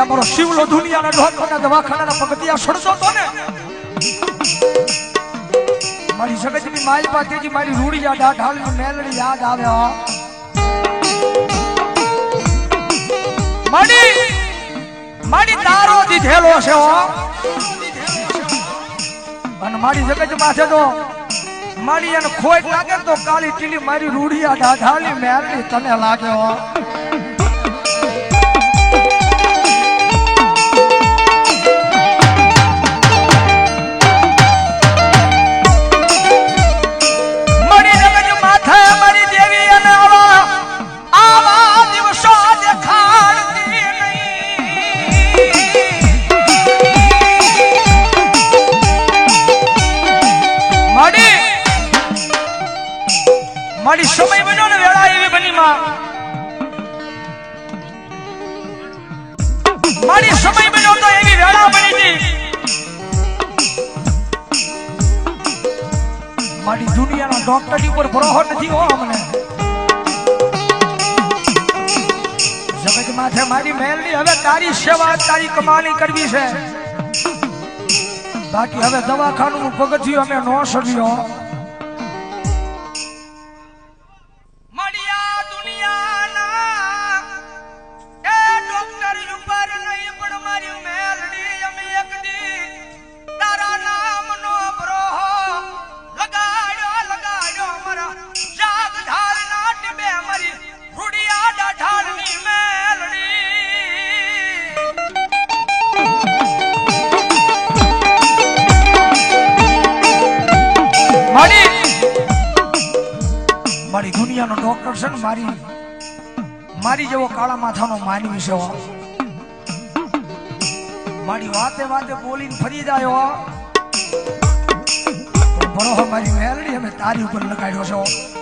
મારો શિવલો દુનિયાના ડોક્ટરના દવાખાનાના પગથિયા સડતો તો ને મારી જગતની માલ પાસેથી મારી રૂડિયા ઢાઢાલની મેલડી યાદ આવે મારી તારો દીધેલો છે અને મારી જગત માથે તો મારી એને ખોટ લાગે તો કાળી ટીલી મારી રૂડિયા ઢાઢાલની મેલડી તને લાગે મારી સમય બન્યો ને વેળા એવી બની મારી સમય બન્યો તો એવી વેળા બની હતી મારી દુનિયાના ડોક્ટરની ઉપર ભરોસો નથી હો અમને જગત માથે મારી મેલની હવે તારી સેવા તારી કમાણી કરવી છે બાકી હવે દવાખાનું પગથિયું અમે નો સડ્યો મારી દુનિયાનો ડોક્ટર છે ને મારી જેવો કાળા માથાનો માનવી છે મારી વાતે વાતે બોલીને ફરી જાય બરોબર મારી મેલડી અમે તારી ઉપર લગાડ્યો છે